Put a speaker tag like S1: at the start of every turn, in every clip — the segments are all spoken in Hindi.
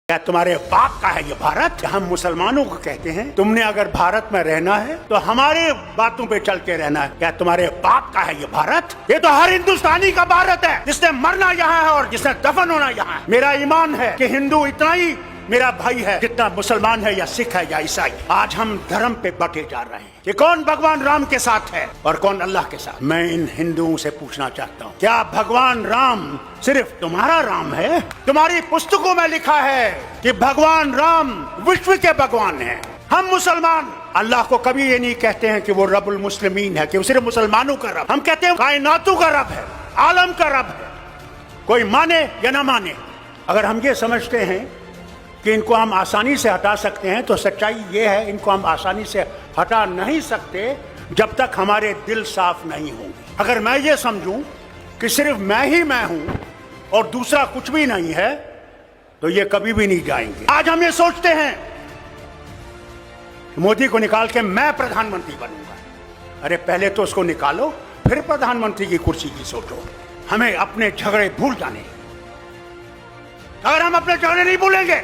S1: क्या तुम्हारे बाप का है ये भारत? हम मुसलमानों को कहते हैं तुमने अगर भारत में रहना है तो हमारे बातों पे चल के रहना है। क्या तुम्हारे बाप का है ये भारत? ये तो हर हिंदुस्तानी का भारत है, जिसने मरना यहाँ है और जिसने दफन होना यहाँ है। मेरा ईमान है कि हिंदू इतना ही मेरा भाई है जितना मुसलमान है या सिख है या ईसाई। आज हम धर्म पे बटे जा रहे हैं कि कौन भगवान राम के साथ है और कौन अल्लाह के साथ। मैं इन हिंदुओं से पूछना चाहता हूँ, क्या भगवान राम सिर्फ तुम्हारा राम है? तुम्हारी पुस्तकों में लिखा है कि भगवान राम विश्व के भगवान है। हम मुसलमान अल्लाह को कभी ये नहीं कहते हैं कि वो रब्बुल मुस्लिमीन है, कि वो सिर्फ मुसलमानों का रब। हम कहते हैं कायनातों का रब है, आलम का रब है। कोई माने या ना माने, अगर हम ये समझते हैं कि इनको हम आसानी से हटा सकते हैं तो सच्चाई ये है, इनको हम आसानी से हटा नहीं सकते जब तक हमारे दिल साफ नहीं होंगे। अगर मैं ये समझूं कि सिर्फ मैं ही मैं हूं और दूसरा कुछ भी नहीं है तो ये कभी भी नहीं जाएंगे। आज हम ये सोचते हैं मोदी को निकाल के मैं प्रधानमंत्री बनूंगा। अरे पहले तो उसको निकालो, फिर प्रधानमंत्री की कुर्सी की सोचो। हमें अपने झगड़े भूल जाने। अगर हम अपने झगड़े नहीं भूलेंगे,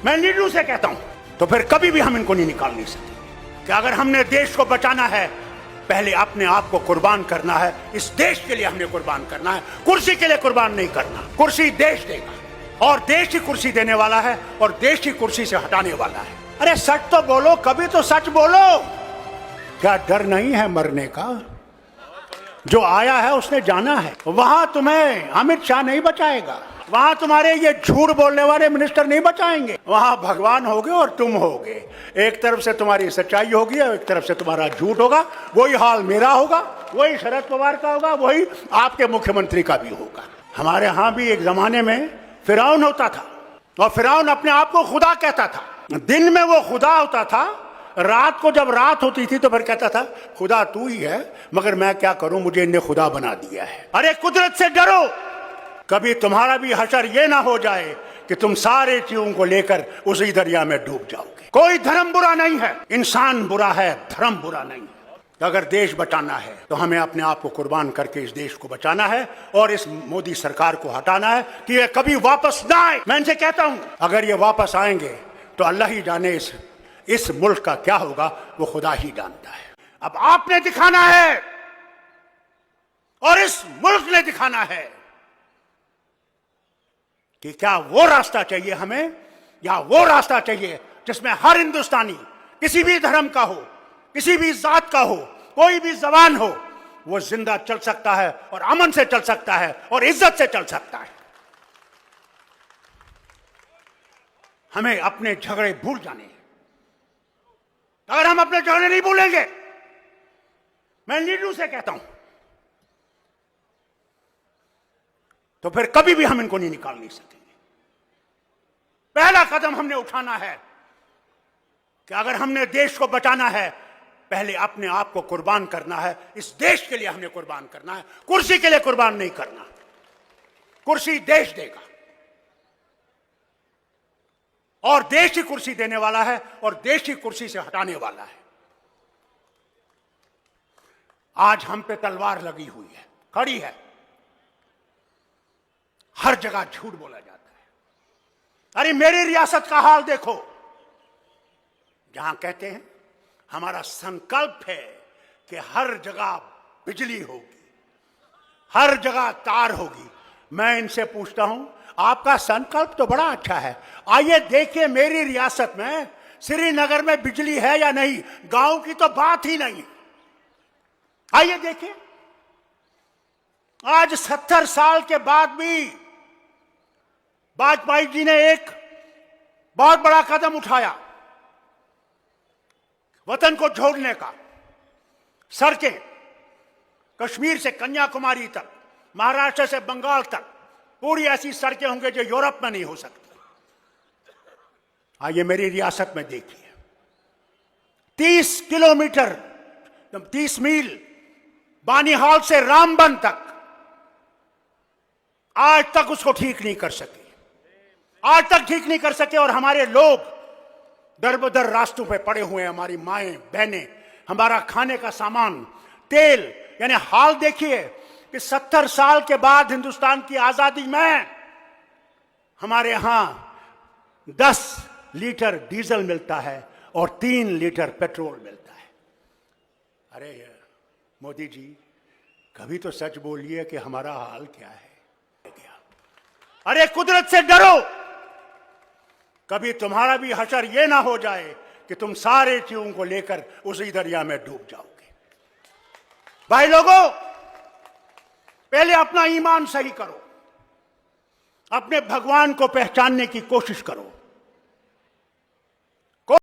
S1: मैं लीडरों से कहता हूं, तो फिर कभी भी हम इनको नहीं निकाल नहीं सकते। कि अगर हमने देश को बचाना है, पहले अपने आप को कुर्बान करना है। इस देश के लिए हमने कुर्बान करना है, कुर्सी के लिए कुर्बान नहीं करना। कुर्सी देश देगा और देश की कुर्सी देने वाला है और देश की कुर्सी से हटाने वाला है। अरे सच तो बोलो, कभी तो सच बोलो। क्या डर नहीं है मरने का? जो आया है उसने जाना है। वहां तुम्हें अमित शाह नहीं बचाएगा, वहां तुम्हारे ये झूठ बोलने वाले मिनिस्टर नहीं बचाएंगे। वहां भगवान होगे और तुम होगे। एक तरफ से तुम्हारी सच्चाई होगी और एक तरफ से तुम्हारा झूठ होगा। वही हाल मेरा होगा, वही शरद पवार का होगा, वही आपके मुख्यमंत्री का भी होगा। हमारे यहाँ भी एक जमाने में फिरौन होता था और फिरौन अपने आप को खुदा कहता था। दिन में वो खुदा होता था, रात को जब रात होती थी तो फिर कहता था खुदा तू ही है, मगर मैं क्या करूं, मुझे इन्हें खुदा बना दिया है। अरे कुदरत से डरो, कभी तुम्हारा भी हशर ये ना हो जाए कि तुम सारे चीजों को लेकर उसी दरिया में डूब जाओगे। कोई धर्म बुरा नहीं है, इंसान बुरा है, धर्म बुरा नहीं है। तो अगर देश बचाना है तो हमें अपने आप को कुर्बान करके इस देश को बचाना है और इस मोदी सरकार को हटाना है कि ये कभी वापस ना आए। मैं इनसे कहता हूं, अगर ये वापस आएंगे तो अल्लाह ही जाने इस मुल्क का क्या होगा, वो खुदा ही जानता है। अब आपने दिखाना है और इस मुल्क ने दिखाना है कि क्या वो रास्ता चाहिए हमें या वो रास्ता चाहिए जिसमें हर हिंदुस्तानी, किसी भी धर्म का हो, किसी भी जात का हो, कोई भी जबान हो, वो जिंदा चल सकता है और अमन से चल सकता है और इज्जत से चल सकता है। हमें अपने झगड़े भूल जाने हैं। अगर हम अपने झगड़े नहीं भूलेंगे, मैं लीडरों से कहता हूं, तो फिर कभी भी हम इनको नहीं निकाल नहीं सकेंगे। पहला कदम हमने उठाना है कि अगर हमने देश को बचाना है, पहले अपने आप को कुर्बान करना है। इस देश के लिए हमने कुर्बान करना है, कुर्सी के लिए कुर्बान नहीं करना। कुर्सी देश देगा और देश की कुर्सी देने वाला है और देश की कुर्सी से हटाने वाला है। आज हम पे तलवार लगी हुई है, खड़ी है। हर जगह झूठ बोला जाता है। अरे मेरी रियासत का हाल देखो, जहां कहते हैं हमारा संकल्प है कि हर जगह बिजली होगी, हर जगह तार होगी। मैं इनसे पूछता हूं, आपका संकल्प तो बड़ा अच्छा है, आइए देखिए मेरी रियासत में श्रीनगर में बिजली है या नहीं। गांव की तो बात ही नहीं। आइए देखिए, आज 70 साल के बाद भी वाजपेयी जी ने एक बहुत बड़ा कदम उठाया वतन को जोड़ने का। सड़कें कश्मीर से कन्याकुमारी तक, महाराष्ट्र से बंगाल तक, पूरी ऐसी सड़कें होंगी जो यूरोप में नहीं हो सकती। आइए मेरी रियासत में देखिए, 30 किलोमीटर, 30 मील बानीहाल से रामबन तक आज तक उसको ठीक नहीं कर सके, आज तक ठीक नहीं कर सके। और हमारे लोग दर बदर रास्तों पे पड़े हुए हैं, हमारी माएं बहनें, हमारा खाने का सामान, तेल, यानी हाल देखिए कि 70 साल के बाद हिंदुस्तान की आजादी में हमारे यहां 10 लीटर डीजल मिलता है और 3 लीटर पेट्रोल मिलता है। अरे मोदी जी, कभी तो सच बोलिए कि हमारा हाल क्या है। अरे कुदरत से डरो, कभी तुम्हारा भी हशर यह ना हो जाए कि तुम सारे चीजों को लेकर उसी दरिया में डूब जाओगे। भाई लोगों, पहले अपना ईमान सही करो, अपने भगवान को पहचानने की कोशिश करो।